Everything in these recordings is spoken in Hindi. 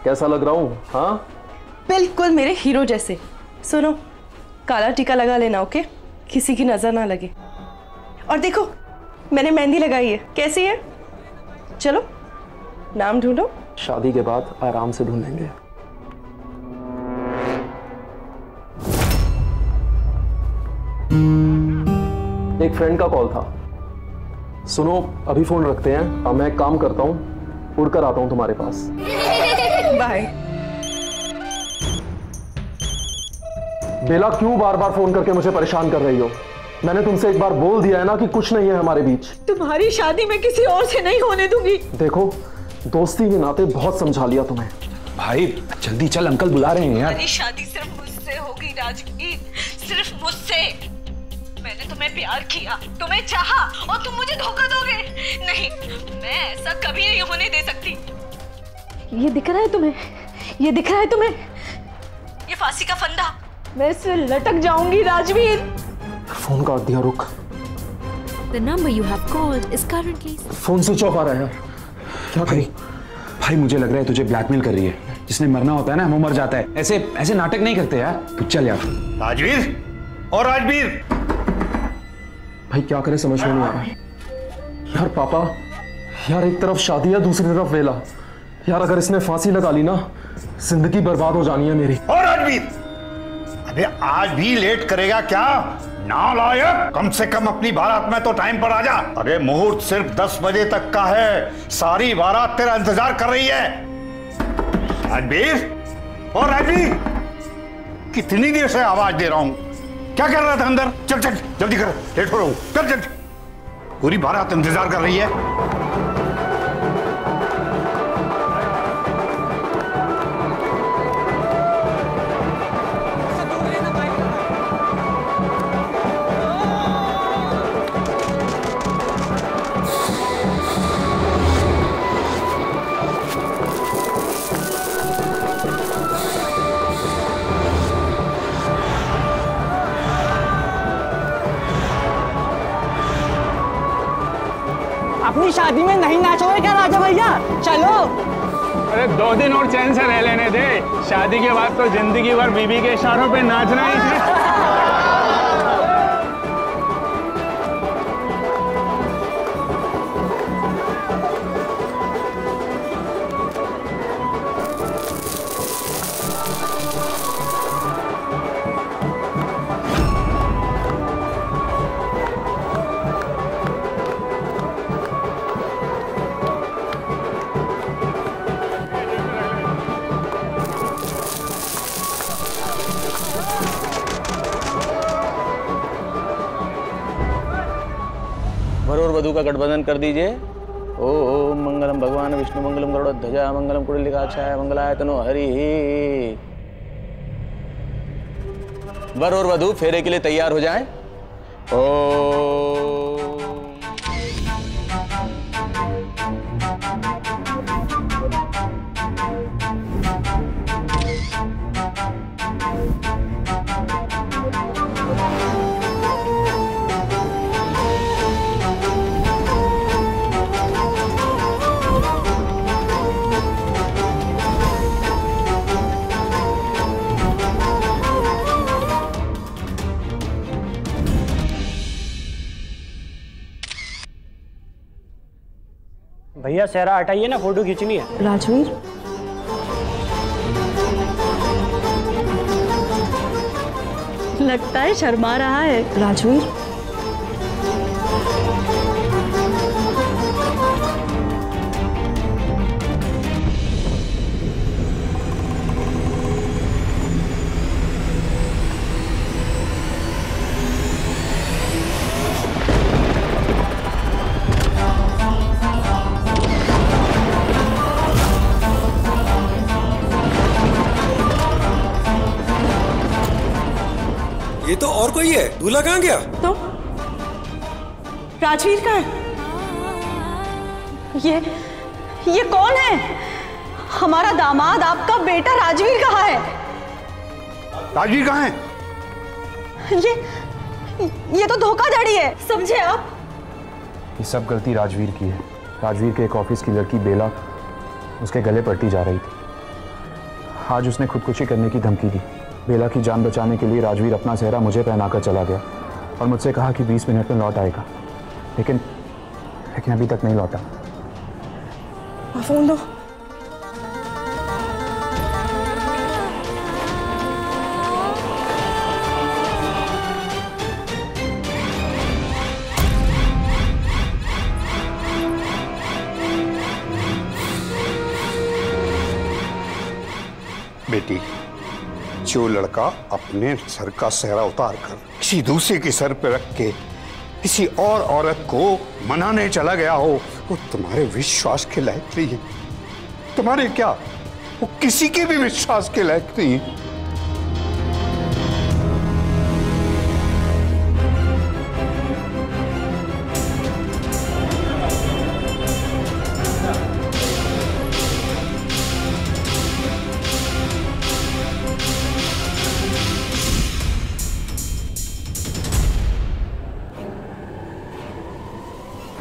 कैसा लग रहा हूँ? हाँ, बिल्कुल मेरे हीरो जैसे। सुनो, काला टीका लगा लेना, ओके? किसी की नजर ना लगे। और देखो, मैंने मेहंदी लगाई है, कैसी है? चलो नाम ढूंढो। शादी के बाद आराम से ढूंढेंगे। एक फ्रेंड का कॉल था। सुनो, अभी फोन रखते हैं, अब मैं एक काम करता हूँ, उड़कर आता हूँ तुम्हारे पास। बाय। बेला, क्यों बार बार फोन करके मुझे परेशान कर रही हो? मैंने तुमसे एक बार बोल दिया है ना कि कुछ नहीं है हमारे बीच। तुम्हारी शादी मैं किसी और से नहीं होने दूंगी। देखो, दोस्ती के नाते बहुत समझा लिया तुम्हें। भाई जल्दी चल, अंकल बुला रहे हैं यार। तुम्हारी शादी सिर्फ मुझसे होगी राजवीर, सिर्फ मुझसे। मैंने तुम्हें प्यार किया, तुम्हें चाहा, और तुम मुझे धोखा दोगे? नहीं, मैं ऐसा कभी नहीं होने दे सकती। ये दिख रहा है तुम्हें? ये दिख रहा है तुम्हें? ये फांसी का फंदा, मैं इससे लटक जाऊंगी राजवीर। फोन काट दिया, रुक। The number you have called is currently... phone switch off आ रहा है यार। क्या भाई, भाई मुझे लग रहा है तुझे ब्लैकमेल कर रही है। जिसने मरना होता है ना वो मर जाता है। ऐसे ऐसे नाटक नहीं करते यार। तू चल यार। राजवीर और राजवीर, भाई क्या करे समझ में नहीं आ रहा यार। पापा यार, एक तरफ शादी है, दूसरी तरफ वेला। यार अगर इसने फांसी लगा ली ना, जिंदगी बर्बाद हो जानी है मेरी। और राजवीर, अबे आज भी लेट करेगा क्या? नालायक, कम से कम अपनी बारात में तो टाइम पर आ जा। अरे मुहूर्त सिर्फ 10 बजे तक का है, सारी बारात तेरा इंतजार कर रही है। राजवीर और राजवीर, कितनी देर से आवाज दे रहा हूं, क्या कर रहा था अंदर? चल चल जल्दी कर, लेट हो रहा हूं, चल चल। पूरी बारात इंतजार कर रही है। अपनी शादी में नहीं नाचोगे क्या राजा भैया? चलो। अरे 2 दिन और चैन से रह लेने दे। शादी के बाद तो जिंदगी भर बीबी के इशारों पे नाचना ही है। वर और वधू का गठबंधन कर दीजिए। ओम मंगलम भगवान विष्णु मंगलम गरुड़ध्वजा मंगलम कुंडलिकाक्षाय मंगलाय तनो हरि। वर और वधू फेरे के लिए तैयार हो जाएं। ओम भैया सहरा हटाइए ना, फोटो खींचनी है। राजवीर, लगता है शर्मा रहा है। राजवीर, ये तो और कोई है। दूल्हा कहाँ गया? तो राजवीर कहाँ है? ये कौन है? हमारा दामाद, आपका बेटा राजवीर कहाँ है? राजवीर कहाँ है? ये तो धोखाधड़ी है, समझे आप? ये सब गलती राजवीर की है। राजवीर के एक ऑफिस की लड़की बेला उसके गले पड़ती जा रही थी। आज उसने खुदकुशी करने की धमकी दी। बेला की जान बचाने के लिए राजवीर अपना सेहरा मुझे पहनाकर चला गया और मुझसे कहा कि 20 मिनट में लौट आएगा, लेकिन अभी तक नहीं लौटा। फोन दो। बेटी, जो लड़का अपने सर का सेहरा उतार कर किसी दूसरे के सर पर रख के किसी और औरत को मनाने चला गया हो, वो तुम्हारे विश्वास के लायक नहीं है। तुम्हारे क्या, वो किसी के भी विश्वास के लायक नहीं है।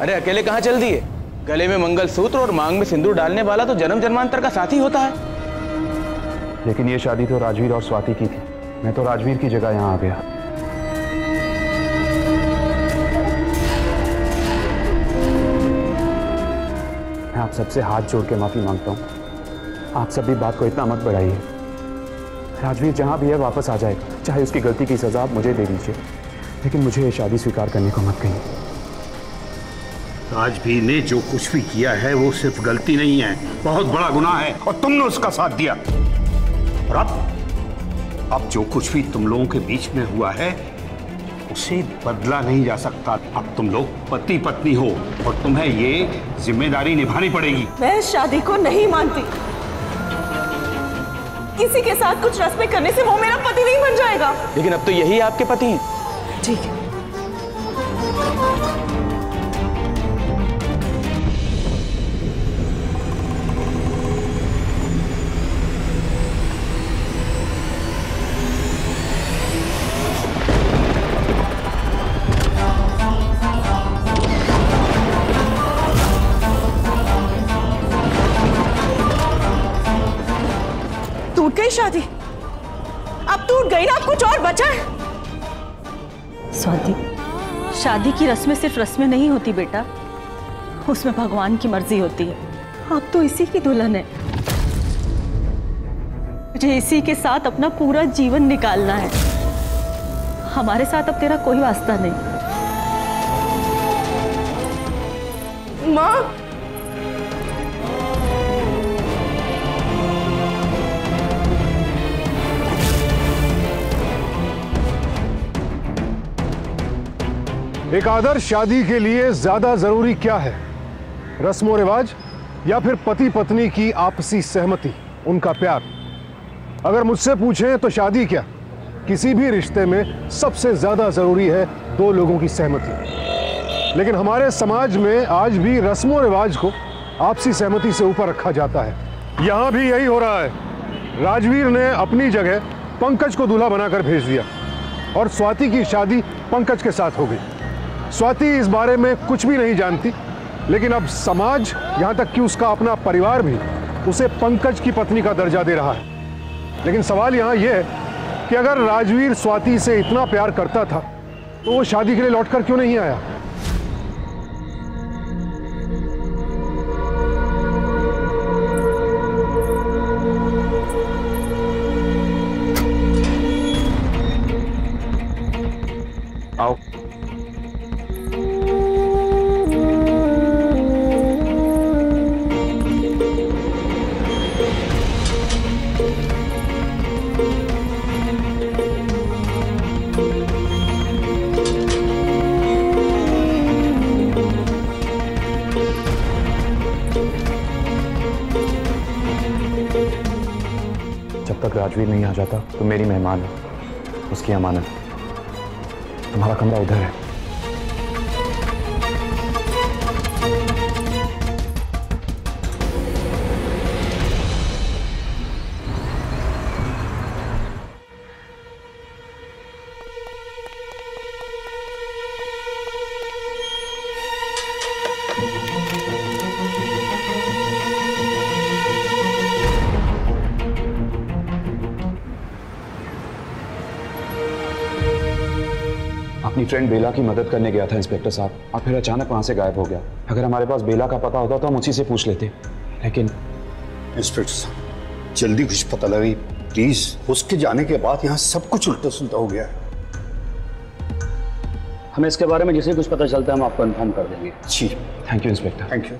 अरे अकेले कहाँ चल दिए? गले में मंगलसूत्र और मांग में सिंदूर डालने वाला तो जन्म जन्मांतर का साथी होता है। लेकिन ये शादी तो राजवीर और स्वाति की थी। मैं तो राजवीर की जगह यहाँ आ गया। मैं आप सबसे हाथ जोड़ के माफी मांगता हूँ। आप सब भी बात को इतना मत बढ़ाइए। राजवीर जहाँ भी है वापस आ जाएगा, चाहे उसकी गलती की सजा आप मुझे दे दीजिए, लेकिन मुझे ये शादी स्वीकार करने को मत कहिए। राजवीर ने जो कुछ भी किया है वो सिर्फ गलती नहीं है, बहुत बड़ा गुनाह है और तुमने उसका साथ दिया। और अब जो कुछ भी तुम लोगों के बीच में हुआ है उसे बदला नहीं जा सकता। अब तुम लोग पति पत्नी हो और तुम्हें ये जिम्मेदारी निभानी पड़ेगी। मैं इस शादी को नहीं मानती। किसी के साथ कुछ रस्में करने से वो मेरा पति नहीं बन जाएगा। लेकिन अब तो यही आपके पति हैं। ठीक है। टूट गई शादी, अब टूट गई ना, अब कुछ और बचा है? स्वाति, शादी की रस्में सिर्फ रस्में नहीं होती बेटा, उसमें भगवान की मर्जी होती है। अब तो इसी की दुल्हन है, मुझे इसी के साथ अपना पूरा जीवन निकालना है। हमारे साथ अब तेरा कोई वास्ता नहीं। माँ, एक आदर्श शादी के लिए ज्यादा जरूरी क्या है, रस्मों रिवाज या फिर पति पत्नी की आपसी सहमति, उनका प्यार? अगर मुझसे पूछें तो शादी क्या, किसी भी रिश्ते में सबसे ज्यादा जरूरी है दो लोगों की सहमति। लेकिन हमारे समाज में आज भी रस्मों रिवाज को आपसी सहमति से ऊपर रखा जाता है। यहां भी यही हो रहा है। राजवीर ने अपनी जगह पंकज को दूल्हा बनाकर भेज दिया और स्वाति की शादी पंकज के साथ हो गई। स्वाति इस बारे में कुछ भी नहीं जानती, लेकिन अब समाज, यहां तक कि उसका अपना परिवार भी उसे पंकज की पत्नी का दर्जा दे रहा है। लेकिन सवाल यहां यह है कि अगर राजवीर स्वाति से इतना प्यार करता था तो वो शादी के लिए लौटकर क्यों नहीं आया? आओ। जब तक राजवीर नहीं आ जाता तो मेरी मेहमान है, उसकी अमानत। तुम्हारा कमरा उधर है। अपनी फ्रेंड बेला की मदद करने गया था इंस्पेक्टर साहब, और फिर अचानक वहां से गायब हो गया। अगर हमारे पास बेला का पता होता तो हम उसी से पूछ लेते, लेकिन इंस्पेक्टर साहब जल्दी कुछ पता लगे प्लीज। उसके जाने के बाद यहाँ सब कुछ उल्टा सुलटा हो गया है। हमें इसके बारे में जैसे कुछ पता चलता है हम आपको इन्फॉर्म कर देंगे। जी thank you inspector. Thank you.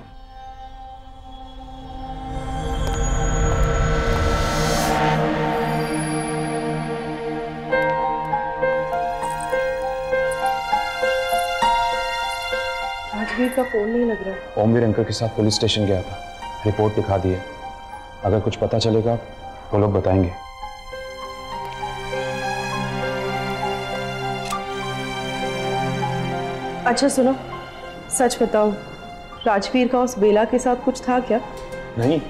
Rajveer का फोन नहीं लग रहा है। ओमवीर अंकल के साथ पुलिस स्टेशन गया था, रिपोर्ट लिखा दी है। अगर कुछ पता चलेगा वो लोग बताएंगे। अच्छा सुनो, सच बताओ, राजवीर का उस बेला के साथ कुछ था क्या? नहीं,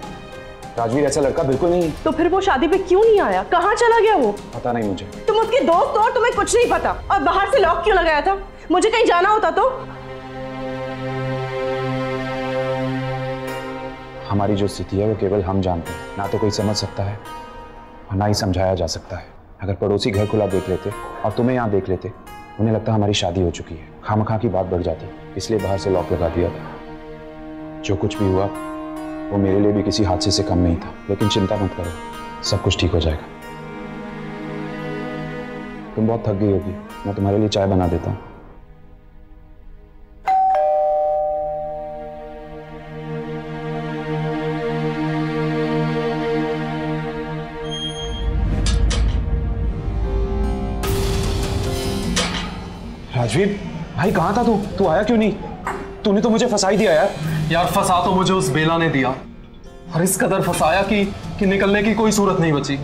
राजवीर ऐसा लड़का बिल्कुल नहीं। तो फिर वो शादी पे क्यों नहीं आया? कहाँ चला गया वो? पता नहीं मुझे। तुम उसके दोस्त हो और तुम्हें कुछ नहीं पता, और बाहर से लॉक क्यों लगाया था? मुझे कहीं जाना होता तो? हमारी जो स्थिति है वो केवल हम जानते हैं, ना तो कोई समझ सकता है और ना ही समझाया जा सकता है। अगर पड़ोसी घर खुला देख लेते और तुम्हें यहाँ देख लेते, उन्हें लगता हमारी शादी हो चुकी है, खामखा की बात बढ़ जाती, इसलिए बाहर से लॉक लगा दिया था। जो कुछ भी हुआ वो मेरे लिए भी किसी हादसे से कम नहीं था, लेकिन चिंता मत करो, सब कुछ ठीक हो जाएगा। तुम बहुत थक गई होगी, मैं तुम्हारे लिए चाय बना देता हूँ। राजवीर भाई कहाँ था तू? तू आया क्यों नहीं? तूने तो मुझे फंसा ही दिया यार। यार फंसा तो मुझे उस बेला ने दिया, और इस कदर फंसाया कि निकलने की कोई सूरत नहीं बची।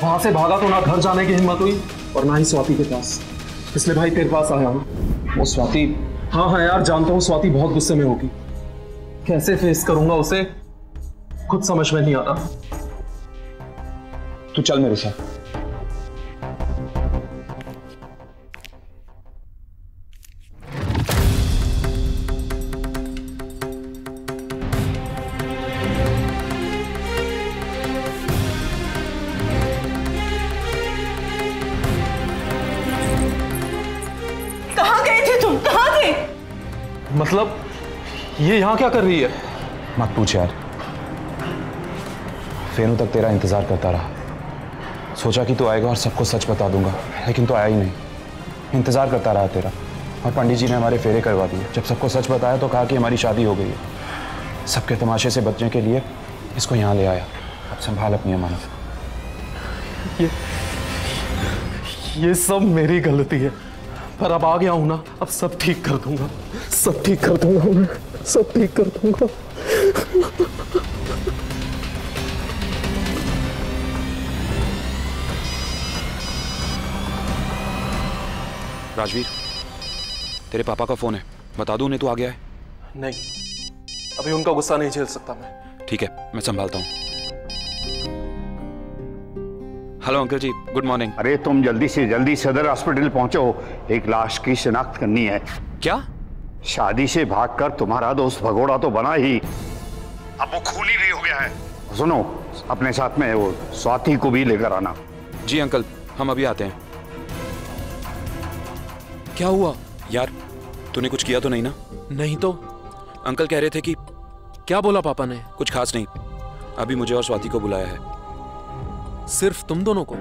वहां से भागा तो ना घर जाने की हिम्मत हुई और ना ही स्वाति के पास, इसलिए भाई तेरे पास आया हूं। वो स्वाति, हाँ हाँ यार जानता हूँ स्वाति बहुत गुस्से में होगी, कैसे फेस करूंगा उसे खुद समझ में नहीं आ रहा। तू चल मेरे साथ। मतलब ये यहाँ क्या कर रही है? मत पूछ यार, फेनू तक तेरा इंतजार करता रहा, सोचा कि तू आएगा और सबको सच बता दूंगा, लेकिन तू आया ही नहीं। इंतजार करता रहा तेरा, और पंडित जी ने हमारे फेरे करवा दिए। जब सबको सच बताया तो कहा कि हमारी शादी हो गई है। सबके तमाशे से बचने के लिए इसको यहाँ ले आया। अब संभाल अपनी अमानत। ये सब मेरी गलती है, पर अब आ गया हूं ना, अब सब ठीक कर दूंगा, सब ठीक कर दूंगा मैं, सब ठीक कर दूंगा। राजवीर, तेरे पापा का फोन है, बता दूं उन्हें तू आ गया है? नहीं, अभी उनका गुस्सा नहीं झेल सकता मैं। ठीक है, मैं संभालता हूँ। हेलो अंकल जी, गुड मॉर्निंग। अरे तुम जल्दी से जल्दी सदर हॉस्पिटल पहुंचो, एक लाश की शिनाख्त करनी है। क्या? शादी से भागकर तुम्हारा दोस्त भगोड़ा तो बना ही, अब वो खूनी भी हो गया है। सुनो, अपने साथ में वो स्वाति को भी लेकर आना। जी अंकल, हम अभी आते हैं। क्या हुआ यार, तूने कुछ किया तो नहीं ना? नहीं तो। अंकल कह रहे थे कि क्या बोला पापा ने? कुछ खास नहीं, अभी मुझे और स्वाति को बुलाया है। सिर्फ तुम दोनों को?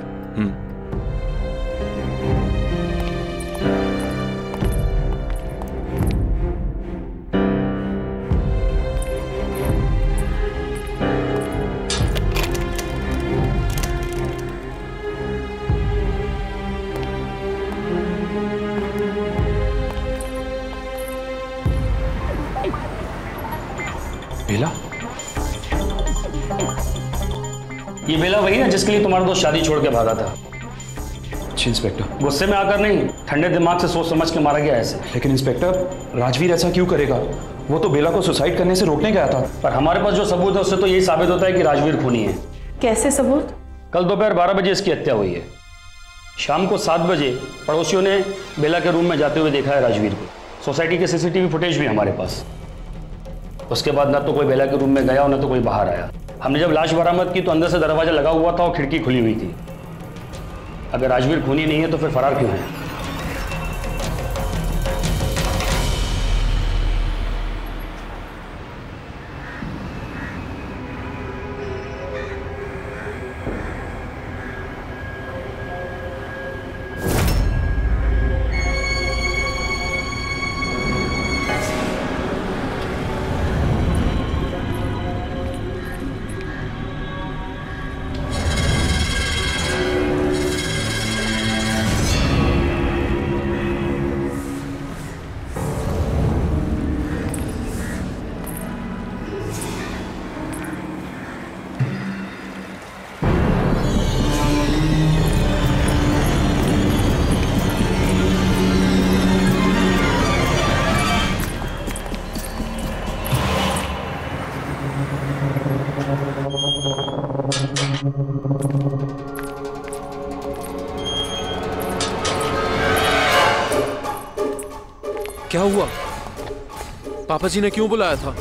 बेला? ये बेला वही है जिसके लिए तुम्हारा दोस्त शादी छोड़ के भागा था? जी इंस्पेक्टर। गुस्से में आकर नहीं, ठंडे दिमाग से सोच समझ के मारा गया ऐसे। लेकिन इंस्पेक्टर, राजवीर ऐसा क्यों करेगा? वो तो बेला को सुसाइड करने से रोकने गया था। पर हमारे पास जो सबूत है उससे तो यही साबित होता है कि राजवीर खूनी है। कैसे सबूत? कल दोपहर 12 बजे इसकी हत्या हुई है। शाम को 7 बजे पड़ोसियों ने बेला के रूम में जाते हुए देखा है राजवीर को। सोसाइटी के सीसीटीवी फुटेज भी हमारे पास। उसके बाद ना तो कोई बेला के रूम में गया और ना तो कोई बाहर आया। हमने जब लाश बरामद की तो अंदर से दरवाजा लगा हुआ था और खिड़की खुली हुई थी। अगर राजवीर खूनी नहीं है तो फिर फरार क्यों है? क्या हुआ? पापा जी ने क्यों बुलाया था?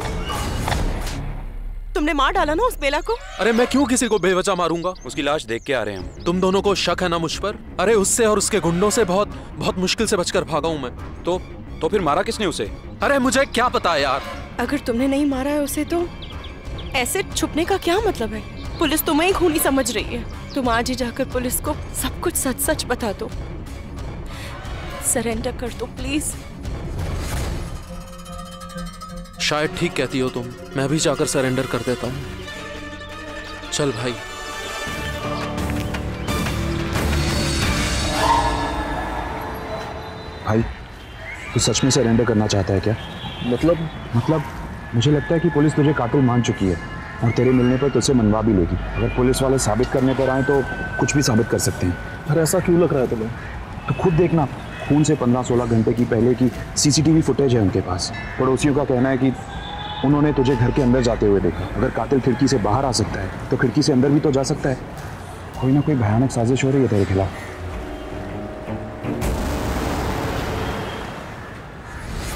तुमने मार डाला ना उस बेला को? अरे मैं क्यों किसी को बेवजह मारूंगा? उसकी लाश देख के आ रहे हैं हम। तुम दोनों को शक है ना मुझ पर? अरे उससे और उसके गुंडों से बहुत बहुत मुश्किल से बचकर भागा हूं मैं। तो फिर मारा किसने उसे? अरे मुझे क्या पता यार। अगर तुमने नहीं मारा है उसे तो ऐसे छुपने का क्या मतलब है? पुलिस तुम्हें ही खूनी समझ रही है। तुम आज ही जाकर पुलिस को सब कुछ सच सच बता दो। सरेंडर कर दो प्लीज। शायद ठीक कहती हो तुम। मैं भी जाकर सरेंडर कर देता हूं। चल भाई। भाई तू सच में सरेंडर करना चाहता है क्या? मतलब मुझे लगता है कि पुलिस तुझे कातिल मान चुकी है और तेरे मिलने पर तुझसे मनवा भी लेगी। अगर पुलिस वाले साबित करने पर आए तो कुछ भी साबित कर सकते हैं। पर ऐसा क्यों लग रहा है तुम्हें? तो खुद देखना, खून से 15-16 घंटे की पहले की सीसीटीवी फुटेज है उनके पास। पड़ोसियों का कहना है कि उन्होंने तुझे घर के अंदर जाते हुए देखा। अगर कातिल खिड़की से बाहर आ सकता है तो खिड़की से अंदर भी तो जा सकता है। कोई ना कोई भयानक साजिश हो रही है तेरे खिलाफ।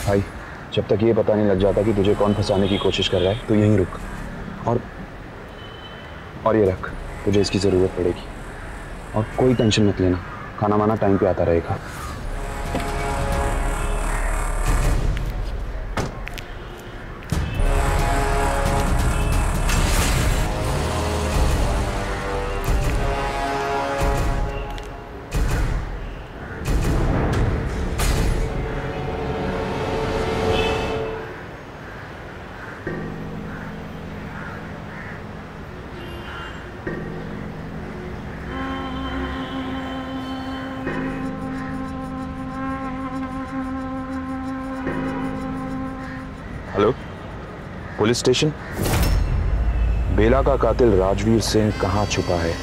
भाई जब तक ये पता नहीं लग जाता कि तुझे कौन फंसाने की कोशिश कर रहा है तो यहीं रुक और ये रख, तुझे इसकी ज़रूरत पड़ेगी। और कोई टेंशन मत लेना, खाना वाना टाइम पे आता रहेगा। Hello, police station. बेला का कातिल राजवीर सिंह कहाँ छुपा है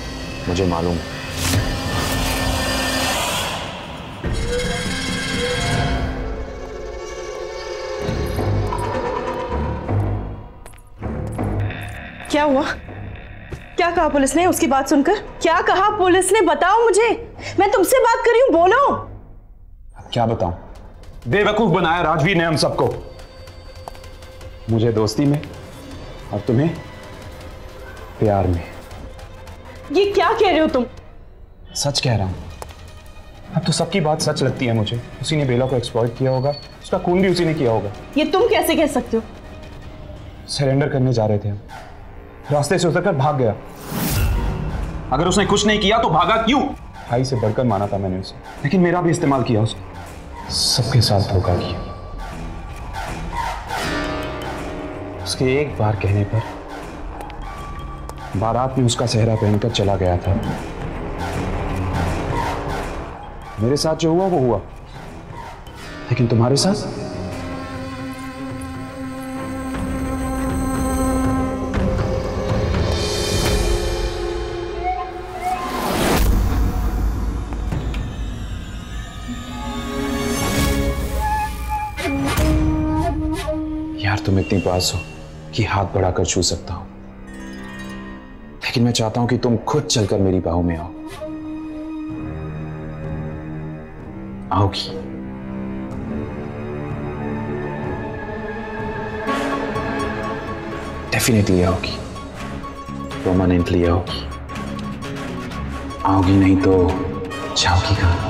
मुझे मालूम। क्या हुआ? क्या कहा पुलिस ने उसकी बात सुनकर? क्या कहा पुलिस ने? बताओ मुझे, मैं तुमसे बात कर रही हूं, बोलो। क्या बताऊं? बेवकूफ बनाया राजवीर ने हम सबको। मुझे दोस्ती में और तुम्हें प्यार में। ये क्या कह रहे हो तुम? सच कह रहा हूं। अब तो सबकी बात सच लगती है मुझे। उसी ने बेला को एक्सप्लॉइट किया होगा, उसका खून भी उसी ने किया होगा। ये तुम कैसे कह सकते हो? सरेंडर करने जा रहे थे हम, रास्ते से उतरकर भाग गया। अगर उसने कुछ नहीं किया तो भागा क्यों? भाई से बढ़कर माना था मैंने उसे, लेकिन मेरा भी इस्तेमाल किया उसने। सबके साथ धोखा किया। उसके एक बार कहने पर बारात में उसका सेहरा पहनकर चला गया था। मेरे साथ जो हुआ वो हुआ, लेकिन तुम्हारे साथ? यार तुम इतनी पास हो कि हाथ बढ़ाकर छू सकता हूं, लेकिन मैं चाहता हूं कि तुम खुद चलकर मेरी बाहों में आओ। आओगी। डेफिनेटली आओगी, परमानेंटली आओगी। आओगी नहीं तो जाओगी कहाँ?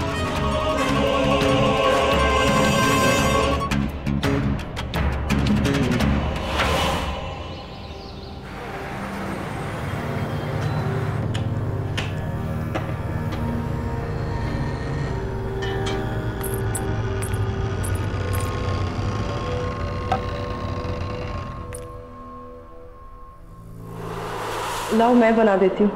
लाओ मैं बना देती हूँ।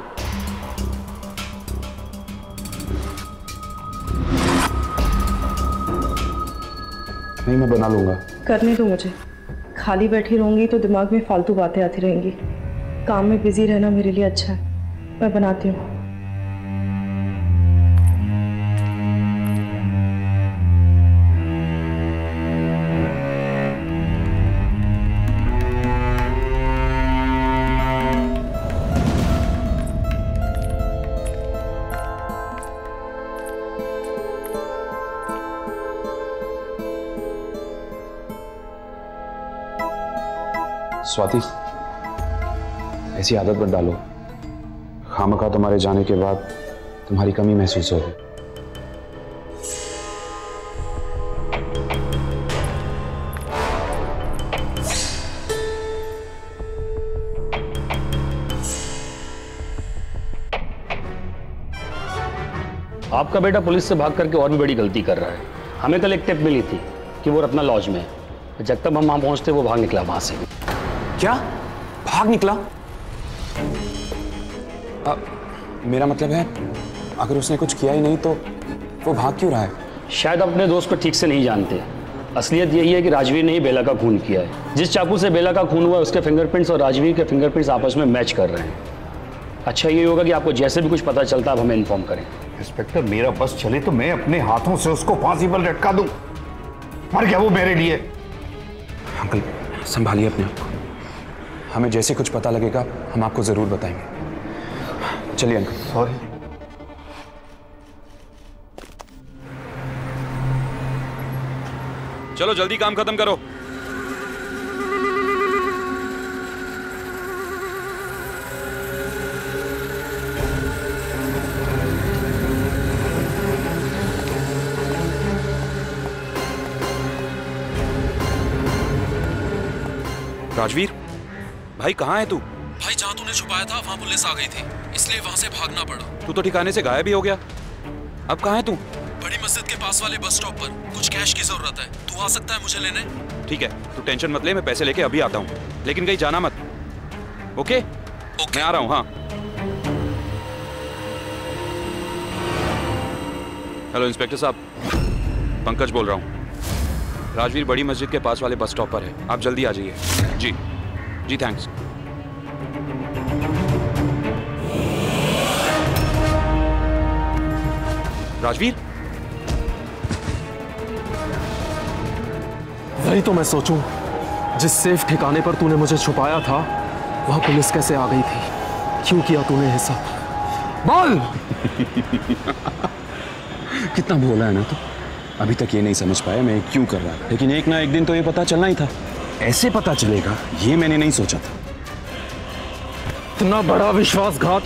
नहीं, मैं बना लूंगा। करने दो मुझे। खाली बैठी रहूंगी तो दिमाग में फालतू बातें आती रहेंगी। काम में बिजी रहना मेरे लिए अच्छा है। मैं बनाती हूँ। स्वाति, ऐसी आदत मत डालो। खामखा तुम्हारे जाने के बाद तुम्हारी कमी महसूस होगी। आपका बेटा पुलिस से भाग करके और भी बड़ी गलती कर रहा है। हमें कल एक टिप मिली थी कि वो रत्ना लॉज में है। जब तक हम वहां पहुंचते वो भाग निकला वहां से। क्या? भाग निकला? मेरा मतलब है, अगर उसने कुछ किया ही नहीं तो वो भाग क्यों रहा है? शायद अपने दोस्त को ठीक से नहीं जानते। असलियत यही है कि राजवीर ने ही बेला का खून किया है। जिस चाकू से बेला का खून हुआ उसके फिंगरप्रिंट्स और राजवीर के फिंगरप्रिंट्स आपस में मैच कर रहे हैं। अच्छा ये होगा कि आपको जैसे भी कुछ पता चलता है आप हमें इन्फॉर्म करें। इंस्पेक्टर, मेरा बस चले तो मैं अपने हाथों से उसको फांसी पर लटका दूं। मर गया वो मेरे लिए। अंकल संभालिए अपने आप को। हमें जैसे कुछ पता लगेगा हम आपको जरूर बताएंगे। चलिए अंकल। सॉरी। चलो जल्दी काम खत्म करो। राजवीर भाई कहाँ है तू? भाई जहाँ तूने छुपाया था वहाँ पुलिस आ गई थी, इसलिए वहाँ से भागना पड़ा। तू तो ठिकाने से गायब ही हो गया। अब कहाँ है तू? बड़ी मस्जिद के पास वाले बस स्टॉप पर। कुछ कैश की जरूरत है, तू आ सकता है मुझे लेने? ठीक है, तू टेंशन मत ले, मैं पैसे लेके अभी आता हूँ, लेकिन कहीं जाना मत। ओके? मैं आ रहा हूँ। हाँ हेलो इंस्पेक्टर साहब, पंकज बोल रहा हूँ। राजवीर बड़ी मस्जिद के पास वाले बस स्टॉप पर है, आप जल्दी आ जाइए। जी जी थैंक्स। राजवीर, वही तो मैं सोचूं, जिस सेफ ठिकाने पर तूने मुझे छुपाया था वहां पुलिस कैसे आ गई थी? क्यों किया तूने ये सब? बोल। कितना भोला है ना तू। अभी तक ये नहीं समझ पाया मैं क्यों कर रहा था, लेकिन एक ना एक दिन तो ये पता चलना ही था। ऐसे पता चलेगा ये मैंने नहीं सोचा था। इतना बड़ा विश्वासघात।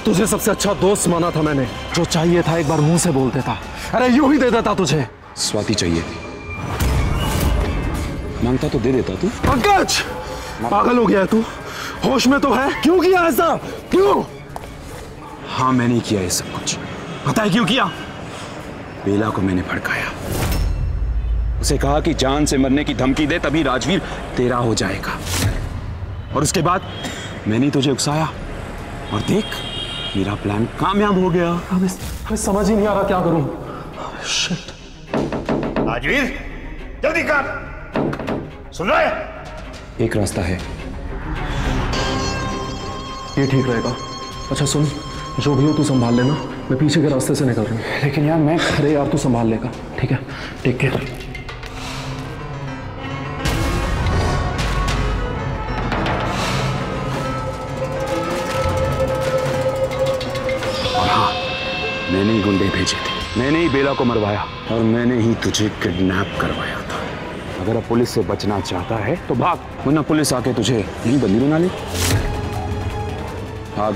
तुझे सबसे अच्छा दोस्त माना था मैंने। जो चाहिए था एक बार मुंह से बोल देता, अरे यूं ही दे देता तुझे। स्वाति चाहिए, मांगता तो दे देता तू। पंकज, पागल हो गया है तू? होश में तो है? क्यों किया ऐसा? क्यों? हाँ मैंने किया ये सब कुछ। पता है क्यों किया? बेला को मैंने भड़काया। उसे कहा कि जान से मरने की धमकी दे तभी राजवीर तेरा हो जाएगा। और उसके बाद मैंने तुझे उकसाया और देख मेरा प्लान कामयाब हो गया। हमें समझ ही नहीं आ रहा क्या करूं। शिट। राजवीर जल्दी कर। सुन रहा है? एक रास्ता है, ये ठीक रहेगा। अच्छा सुन, जो भी हो तू संभाल लेना, मैं पीछे के रास्ते से निकल रहा हूँ। लेकिन यार मैं, अरे यार तू संभाल लेगा, ठीक है? Take care. और हाँ, मैंने ही गुंडे भेजे थे, मैंने ही बेला को मरवाया। और मैंने ही तुझे किडनैप करवाया था। अगर अब पुलिस से बचना चाहता है तो भाग, वरना पुलिस आके तुझे यहीं बंदी बना ले। भाग।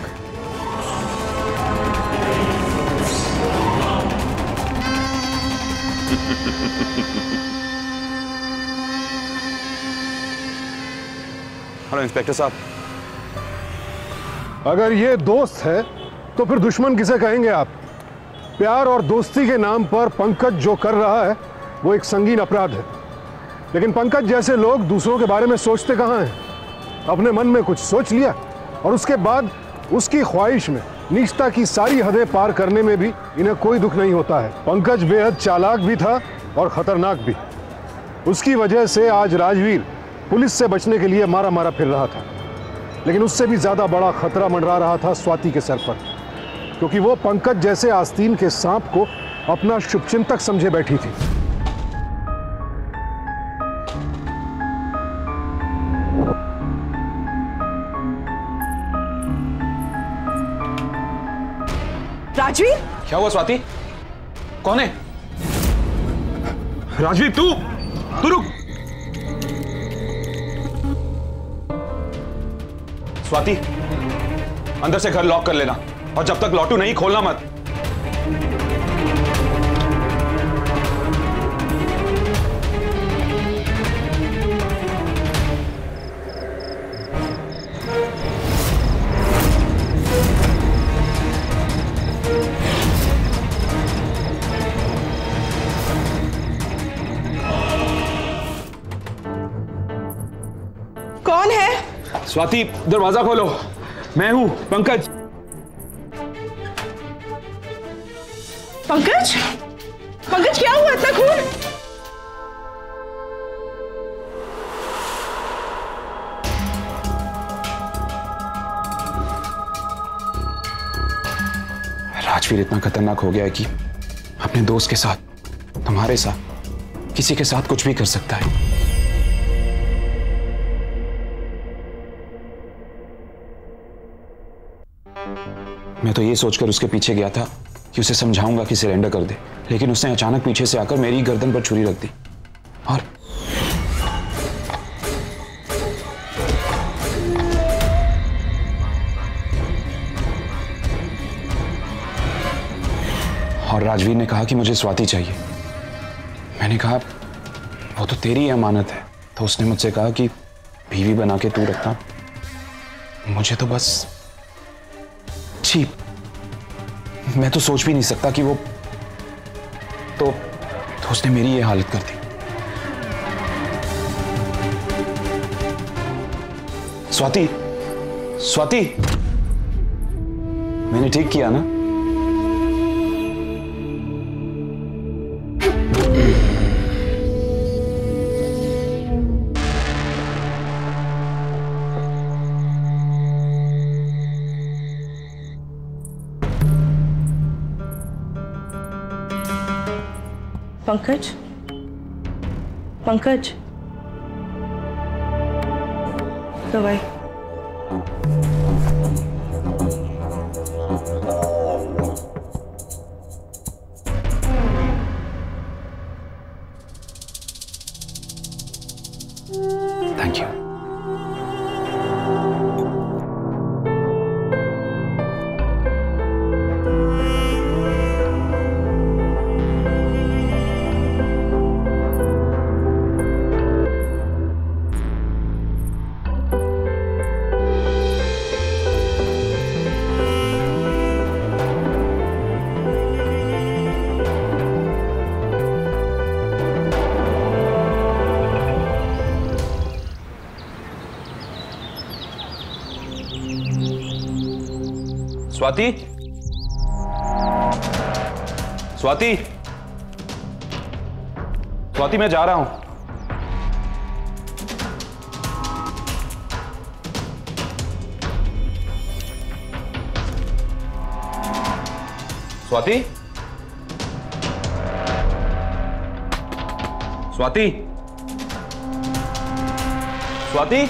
हेलो इंस्पेक्टर साहब। अगर ये दोस्त है तो फिर दुश्मन किसे कहेंगे आप? प्यार और दोस्ती के नाम पर पंकज जो कर रहा है वो एक संगीन अपराध है। लेकिन पंकज जैसे लोग दूसरों के बारे में सोचते कहाँ हैं? अपने मन में कुछ सोच लिया और उसके बाद उसकी ख्वाहिश में नीचता की सारी हदें पार करने में भी इन्हें कोई दुख नहीं होता है। पंकज बेहद चालाक भी था और खतरनाक भी। उसकी वजह से आज राजवीर पुलिस से बचने के लिए मारा मारा फिर रहा था। लेकिन उससे भी ज्यादा बड़ा खतरा मंडरा रहा था स्वाति के सर पर, क्योंकि वो पंकज जैसे आस्तीन के सांप को अपना शुभचिंतक समझे बैठी थी। राजवीर, क्या हुआ स्वाति? कौन है? राजवीर तू रुक। स्वाति, अंदर से घर लॉक कर लेना और जब तक लॉटू नहीं खोलना मत। कौन है? स्वाति, दरवाजा खोलो। मैं हूं पंकज। पंकज? पंकज क्या हुआ? इतना खून? राजवीर इतना खतरनाक हो गया है कि अपने दोस्त के साथ, तुम्हारे साथ, किसी के साथ कुछ भी कर सकता है। मैं तो ये सोचकर उसके पीछे गया था कि उसे समझाऊंगा कि सरेंडर कर दे, लेकिन उसने अचानक पीछे से आकर मेरी गर्दन पर छुरी रख दी और राजवीर ने कहा कि मुझे स्वाति चाहिए। मैंने कहा वो तो तेरी अमानत है। तो उसने मुझसे कहा कि बीवी बना के तू रखना, मुझे तो बस छी, मैं तो सोच भी नहीं सकता कि वो तो उसने मेरी ये हालत कर दी। स्वाति, स्वाति, मैंने ठीक किया ना? पंकज, पंकज, दवाई। Thank you. स्वाति, स्वाति, स्वाति, मैं जा रहा हूं। स्वाति, स्वाति, स्वाति,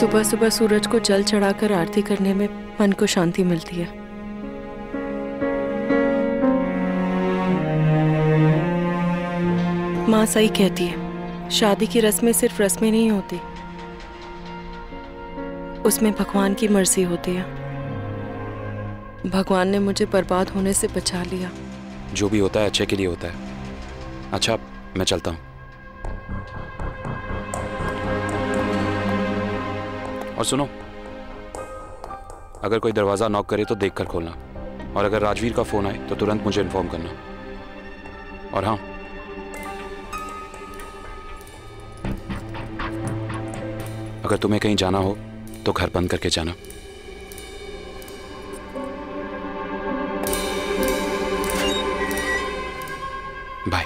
सुबह सुबह सूरज को जल चढ़ाकर आरती करने में मन को शांति मिलती है। माँ सही कहती है, शादी की रस्में सिर्फ रस्में नहीं होती, उसमें भगवान की मर्जी होती है। भगवान ने मुझे बर्बाद होने से बचा लिया। जो भी होता है अच्छे के लिए होता है। अच्छा, मैं चलता हूँ। और सुनो, अगर कोई दरवाजा नॉक करे तो देखकर खोलना, और अगर राजवीर का फोन आए तो तुरंत मुझे इन्फॉर्म करना। और हाँ, अगर तुम्हें कहीं जाना हो तो घर बंद करके जाना। बाय।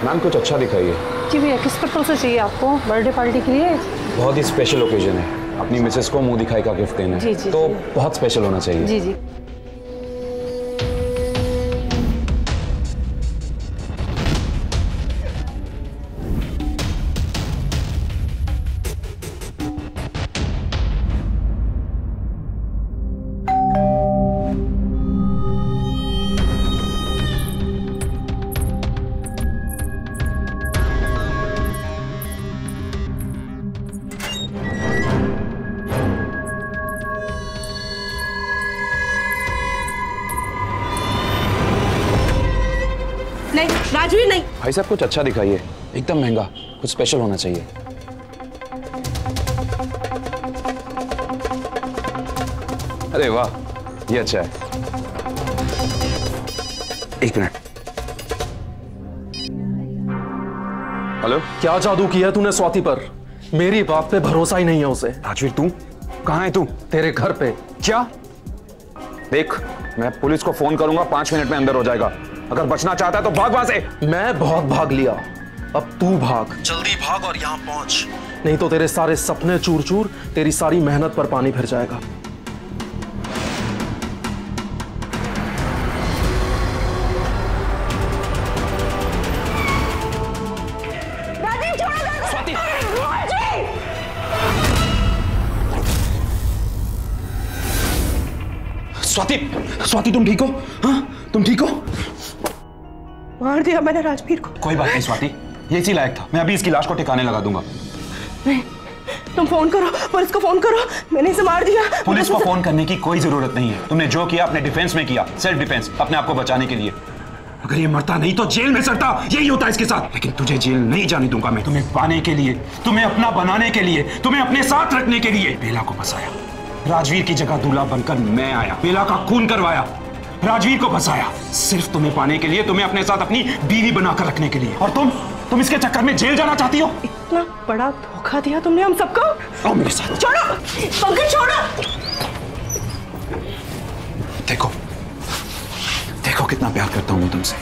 मैम कुछ अच्छा दिखाइए। जी भैया, किस पर्पल से चाहिए आपको? बर्थडे पार्टी के लिए? बहुत ही स्पेशल ओकेजन है, अपनी मिसेस को मुंह दिखाई का गिफ्ट देना है, तो बहुत स्पेशल होना चाहिए। जी जी। नहीं राजवीर, नहीं। भाई साहब कुछ अच्छा दिखाइए, एकदम महंगा, कुछ स्पेशल होना चाहिए। अरे वाह, ये अच्छा है। एक मिनट। हेलो, क्या जादू किया तूने स्वाति पर? मेरी बात पे भरोसा ही नहीं है उसे। राजवीर तू कहाँ है? तू तेरे घर पे। क्या? देख, मैं पुलिस को फोन करूंगा, 5 मिनट में अंदर हो जाएगा। अगर बचना चाहता है तो भाग वहां से। मैं बहुत भाग लिया, अब तू भाग, जल्दी भाग और यहाँ पहुंच, नहीं तो तेरे सारे सपने चूर चूर, तेरी सारी मेहनत पर पानी फिर जाएगा। स्वाति, स्वाति तुम ठीक हो? हाँ, तुम ठीक हो? मार दिया मैंने राजवीर को। कोई बात नहीं स्वाति, ये इसी लायक था। मैं अभी इसकी लाश को ठिकाने लगा दूंगा। नहीं, तुम फोन करो, पुलिस को फोन करो, मैंने इसे मार दिया। पुलिस को फोन करने की कोई जरूरत नहीं है। तुमने जो किया अपने डिफेंस में किया, सेल्फ डिफेंस, अपने आप को बचाने के लिए। अगर ये मरता नहीं तो जेल में सड़ता, यही होता है इसके साथ। लेकिन तुझे जेल नहीं जाने दूंगा मैं। तुम्हें पाने के लिए, तुम्हें अपना बनाने के लिए, तुम्हें अपने साथ रखने के लिए बेला को फंसाया। राजवीर की जगह दूल्हा बनकर मैं आया, बेला का खून करवाया, राजवीर को फंसाया, सिर्फ तुम्हें पाने के लिए, तुम्हें अपने साथ अपनी बीवी बनाकर रखने के लिए। और तुम इसके चक्कर में जेल जाना चाहती हो? इतना बड़ा धोखा दिया तुमने हम सबको। आओ मेरे साथ। छोड़ो पंकज, छोड़ो। देखो, देखो कितना प्यार करता हूं मैं तुमसे।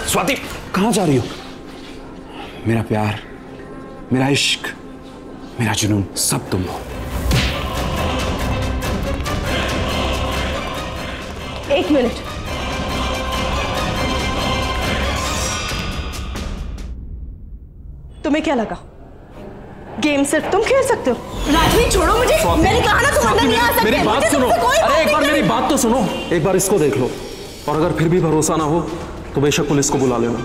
स्वाति, कहां जा रही हो? मेरा प्यार, मेरा इश्क, मेरा जुनून, सब तुम हो। एक मिनट, तुम्हें क्या लगा गेम सिर्फ तुम खेल सकते हो? राजवीर छोड़ो मुझे, मैंने कहा ना तुम अंदर नहीं आ सकते। मेरी बात सुनो, अरे एक बार मेरी बात तो सुनो, एक बार इसको देख लो, और अगर फिर भी भरोसा ना हो तो बेशक पुलिस को बुला लेना।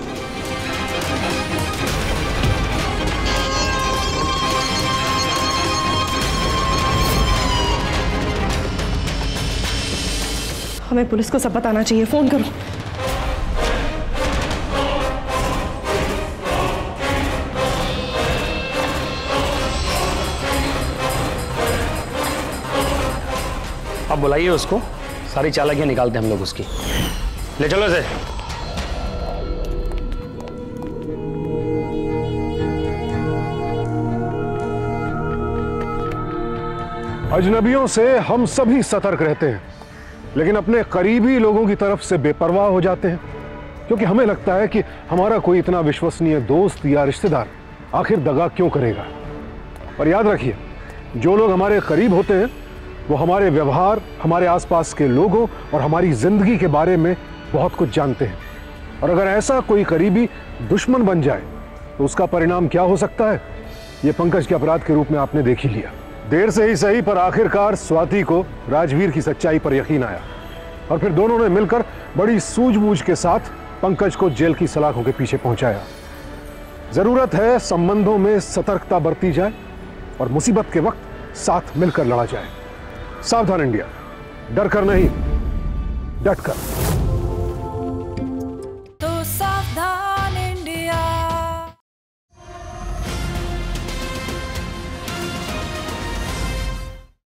हमें पुलिस को सब बताना चाहिए, फोन करो। अब बुलाइए उसको, सारी चालाकियां निकालते हैं हम लोग उसकी। ले चलो इसे। अजनबियों से हम सभी सतर्क रहते हैं, लेकिन अपने करीबी लोगों की तरफ से बेपरवाह हो जाते हैं, क्योंकि हमें लगता है कि हमारा कोई इतना विश्वसनीय दोस्त या रिश्तेदार आखिर दगा क्यों करेगा। और याद रखिए, जो लोग हमारे करीब होते हैं वो हमारे व्यवहार, हमारे आसपास के लोगों और हमारी जिंदगी के बारे में बहुत कुछ जानते हैं। और अगर ऐसा कोई करीबी दुश्मन बन जाए तो उसका परिणाम क्या हो सकता है, ये पंकज के अपराध के रूप में आपने देख ही लिया। देर से ही सही पर आखिरकार स्वाति को राजवीर की सच्चाई पर यकीन आया और फिर दोनों ने मिलकर बड़ी सूझबूझ के साथ पंकज को जेल की सलाखों के पीछे पहुंचाया। जरूरत है संबंधों में सतर्कता बरती जाए और मुसीबत के वक्त साथ मिलकर लड़ा जाए। सावधान इंडिया, डर कर नहीं, डट कर।